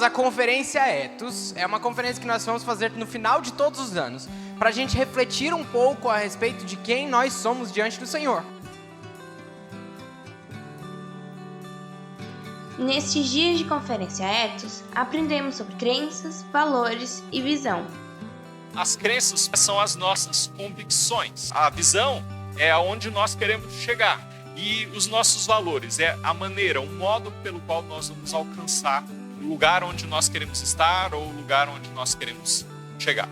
a Conferência Ethos. É uma conferência que nós vamos fazer no final de todos os anos, para a gente refletir um pouco a respeito de quem nós somos diante do Senhor. Nestes dias de Conferência Ethos, aprendemos sobre crenças, valores e visão. As crenças são as nossas convicções. A visão é aonde nós queremos chegar. E os nossos valores é a maneira, o modo pelo qual nós vamos alcançar o lugar onde nós queremos estar ou o lugar onde nós queremos chegar.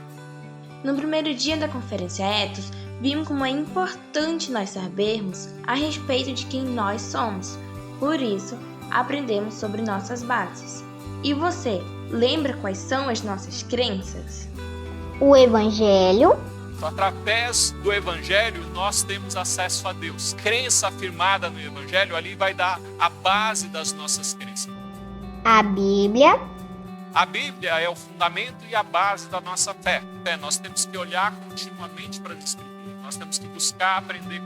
No primeiro dia da Conferência Ethos, vimos como é importante nós sabermos a respeito de quem nós somos. Por isso, aprendemos sobre nossas bases. E você, lembra quais são as nossas crenças? O Evangelho. Através do Evangelho, nós temos acesso a Deus. Crença afirmada no Evangelho, ali vai dar a base das nossas crenças. A Bíblia. A Bíblia é o fundamento e a base da nossa fé. Nós temos que olhar continuamente para as Escrituras. Nós temos que buscar aprender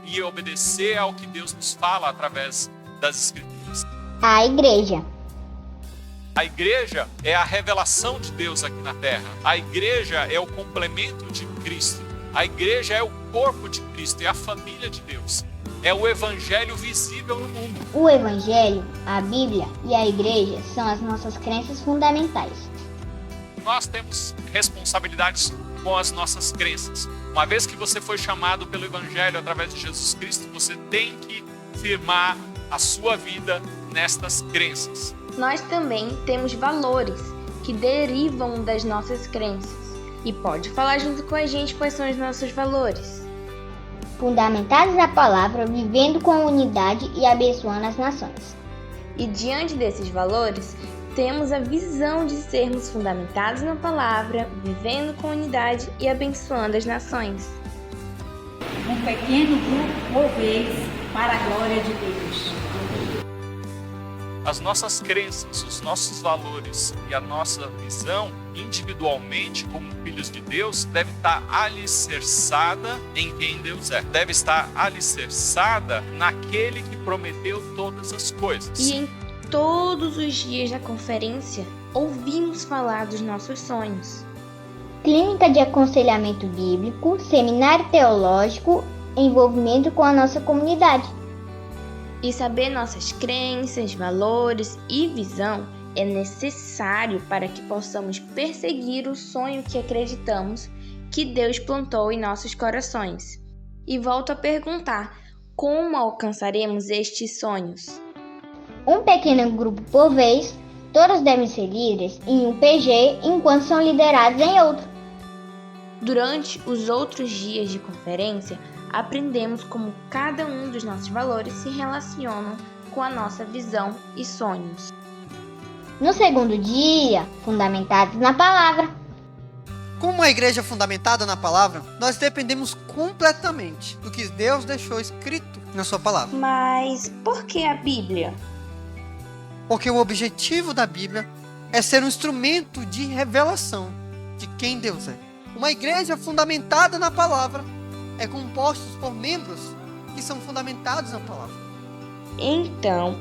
e obedecer ao que Deus nos fala através das Escrituras. A Igreja. A igreja é a revelação de Deus aqui na terra. A igreja é o complemento de Cristo. A igreja é o corpo de Cristo, é a família de Deus. É o evangelho visível no mundo. O Evangelho, a Bíblia e a Igreja são as nossas crenças fundamentais. Nós temos responsabilidades com as nossas crenças. Uma vez que você foi chamado pelo evangelho através de Jesus Cristo, você tem que firmar a sua vida nestas crenças. Nós também temos valores que derivam das nossas crenças. E pode falar junto com a gente quais são os nossos valores. Fundamentados na palavra, vivendo com unidade e abençoando as nações. E diante desses valores, temos a visão de sermos fundamentados na palavra, vivendo com unidade e abençoando as nações. Um pequeno grupo por vez, para a glória de Deus. As nossas crenças, os nossos valores e a nossa visão, individualmente, como filhos de Deus, deve estar alicerçada em quem Deus é. Deve estar alicerçada naquele que prometeu todas as coisas. E em todos os dias da conferência, ouvimos falar dos nossos sonhos. Clínica de aconselhamento bíblico, seminário teológico, envolvimento com a nossa comunidade. E saber nossas crenças, valores e visão é necessário para que possamos perseguir o sonho que acreditamos que Deus plantou em nossos corações. E volto a perguntar, como alcançaremos estes sonhos? Um pequeno grupo por vez, todos devem ser líderes em um PG enquanto são liderados em outro. Durante os outros dias de conferência, aprendemos como cada um dos nossos valores se relacionam com a nossa visão e sonhos. No segundo dia, fundamentados na palavra. Como a igreja é fundamentada na palavra, nós dependemos completamente do que Deus deixou escrito na sua palavra. Mas por que a Bíblia? Porque o objetivo da Bíblia é ser um instrumento de revelação de quem Deus é. Uma igreja fundamentada na palavra é composta por membros que são fundamentados na palavra. Então,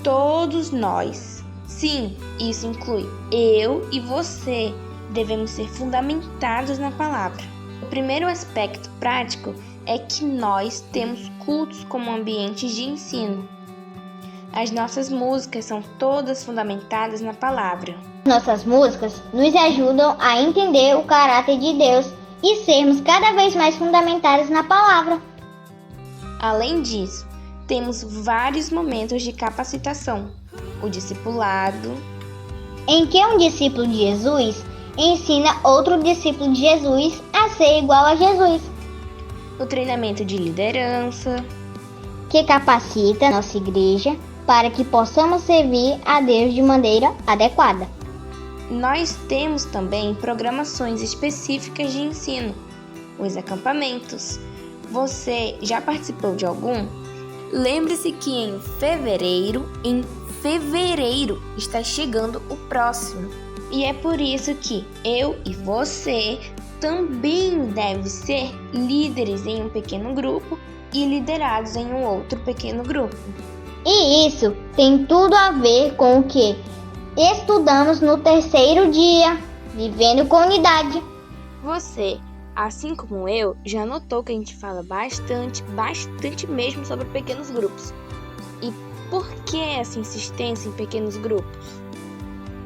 todos nós, sim, isso inclui eu e você, devemos ser fundamentados na palavra. O primeiro aspecto prático é que nós temos cultos como ambientes de ensino. As nossas músicas são todas fundamentadas na palavra. Nossas músicas nos ajudam a entender o caráter de Deus e sermos cada vez mais fundamentados na palavra. Além disso, temos vários momentos de capacitação. O discipulado, em que um discípulo de Jesus ensina outro discípulo de Jesus a ser igual a Jesus. O treinamento de liderança, que capacita nossa igreja para que possamos servir a Deus de maneira adequada. Nós temos também programações específicas de ensino, os acampamentos. Você já participou de algum? Lembre-se que em fevereiro está chegando o próximo. E é por isso que eu e você também deve ser líderes em um pequeno grupo e liderados em um outro pequeno grupo. E isso tem tudo a ver com o que estudamos no terceiro dia, vivendo com unidade. Você, assim como eu, já notou que a gente fala bastante mesmo sobre pequenos grupos. E por que essa insistência em pequenos grupos?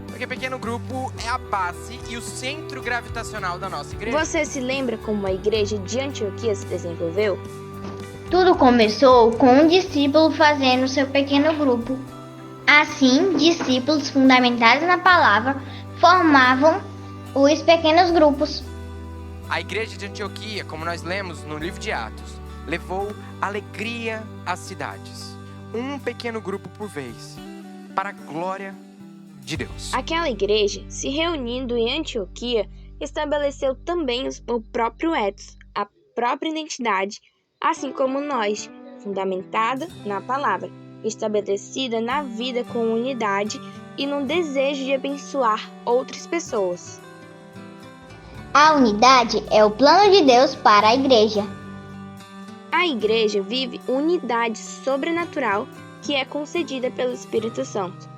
Porque pequeno grupo é a base e o centro gravitacional da nossa igreja. Você se lembra como a igreja de Antioquia se desenvolveu? Tudo começou com um discípulo fazendo seu pequeno grupo. Assim, discípulos fundamentados na palavra formavam os pequenos grupos. A igreja de Antioquia, como nós lemos no livro de Atos, levou alegria às cidades. Um pequeno grupo por vez, para a glória de Deus. Aquela igreja, se reunindo em Antioquia, estabeleceu também o próprio ethos, a própria identidade, assim como nós, fundamentada na palavra, estabelecida na vida com unidade e no desejo de abençoar outras pessoas. A unidade é o plano de Deus para a igreja. A igreja vive unidade sobrenatural que é concedida pelo Espírito Santo.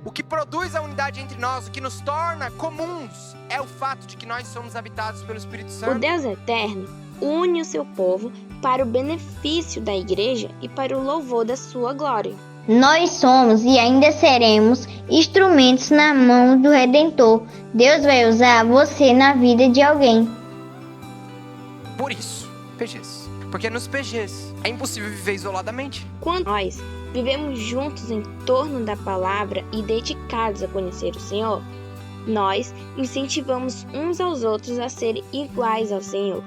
O que produz a unidade entre nós, o que nos torna comuns, é o fato de que nós somos habitados pelo Espírito O Santo. Deus eterno une o seu povo para o benefício da igreja e para o louvor da sua glória. Nós somos e ainda seremos instrumentos na mão do Redentor. Deus vai usar você na vida de alguém. Por isso, PGs. Porque nos PGs é impossível viver isoladamente. Quando nós vivemos juntos em torno da palavra e dedicados a conhecer o Senhor, nós incentivamos uns aos outros a serem iguais ao Senhor.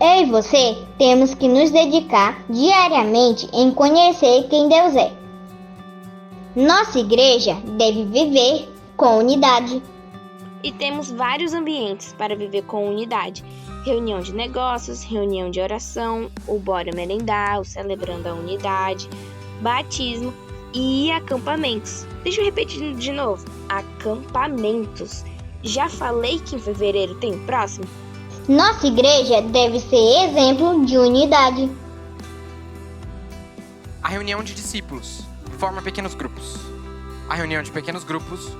Eu e você temos que nos dedicar diariamente em conhecer quem Deus é. Nossa igreja deve viver com unidade. E temos vários ambientes para viver com unidade. Reunião de negócios, reunião de oração, o Bora Merendar, o Celebrando a Unidade, batismo e acampamentos. Deixa eu repetir de novo. Acampamentos. Já falei que em fevereiro tem o próximo? Nossa igreja deve ser exemplo de unidade. A reunião de discípulos forma pequenos grupos. A reunião de pequenos grupos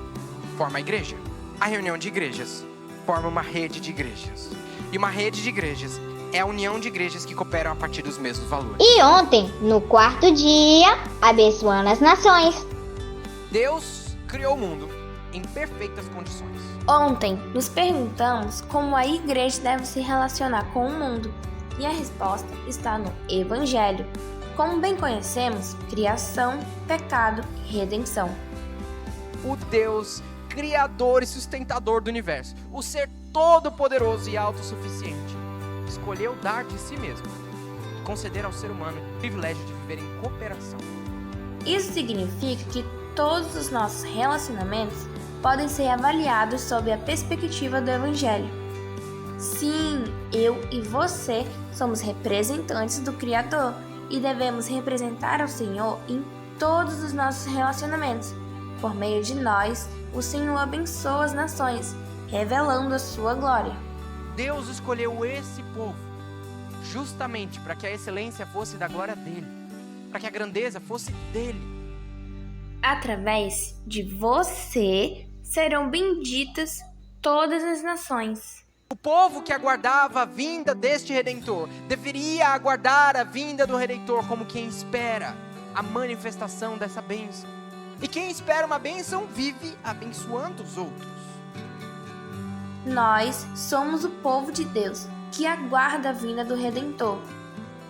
forma a igreja. A reunião de igrejas forma uma rede de igrejas. E uma rede de igrejas é a união de igrejas que cooperam a partir dos mesmos valores. E ontem, no quarto dia, abençoando as nações. Deus criou o mundo em perfeitas condições. Ontem nos perguntamos como a igreja deve se relacionar com o mundo. E a resposta está no Evangelho. Como bem conhecemos, criação, pecado e redenção. O Deus criador e sustentador do universo, o ser todo-poderoso e autossuficiente, escolheu dar de si mesmo e conceder ao ser humano o privilégio de viver em cooperação. Isso significa que todos os nossos relacionamentos podem ser avaliados sob a perspectiva do Evangelho. Sim, eu e você somos representantes do Criador e devemos representar ao Senhor em todos os nossos relacionamentos. Por meio de nós, o Senhor abençoa as nações, revelando a sua glória. Deus escolheu esse povo justamente para que a excelência fosse da glória dele, para que a grandeza fosse dele. Através de você serão benditas todas as nações. O povo que aguardava a vinda deste Redentor deveria aguardar a vinda do Redentor como quem espera a manifestação dessa bênção. E quem espera uma bênção vive abençoando os outros. Nós somos o povo de Deus que aguarda a vinda do Redentor.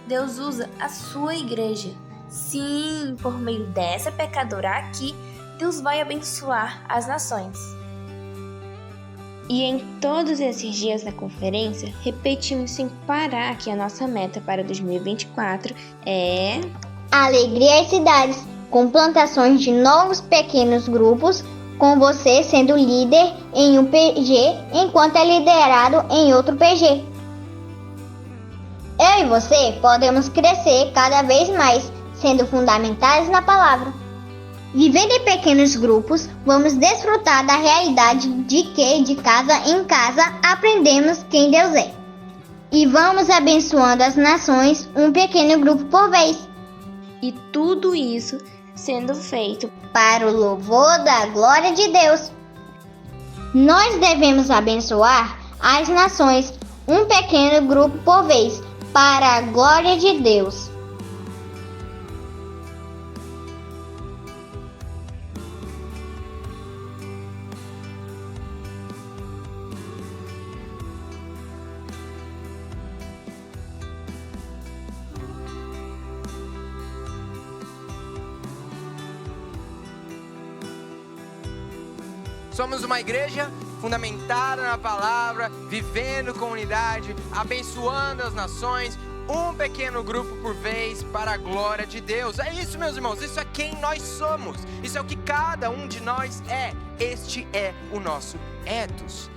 Deus usa a sua igreja. Sim, por meio dessa pecadora aqui, Deus vai abençoar as nações. E em todos esses dias da conferência, repetimos sem parar que a nossa meta para 2024 é Alegria às cidades, com plantações de novos pequenos grupos, com você sendo líder em um PG, enquanto é liderado em outro PG. Eu e você podemos crescer cada vez mais, sendo fundamentados na palavra. Vivendo em pequenos grupos, vamos desfrutar da realidade de que, de casa em casa, aprendemos quem Deus é. E vamos abençoando as nações, um pequeno grupo por vez. E tudo isso sendo feito para o louvor da glória de Deus. Nós devemos abençoar as nações, um pequeno grupo por vez, para a glória de Deus. Somos uma igreja fundamentada na palavra, vivendo com unidade, abençoando as nações, um pequeno grupo por vez para a glória de Deus. É isso, meus irmãos, isso é quem nós somos, isso é o que cada um de nós é. Este é o nosso ethos.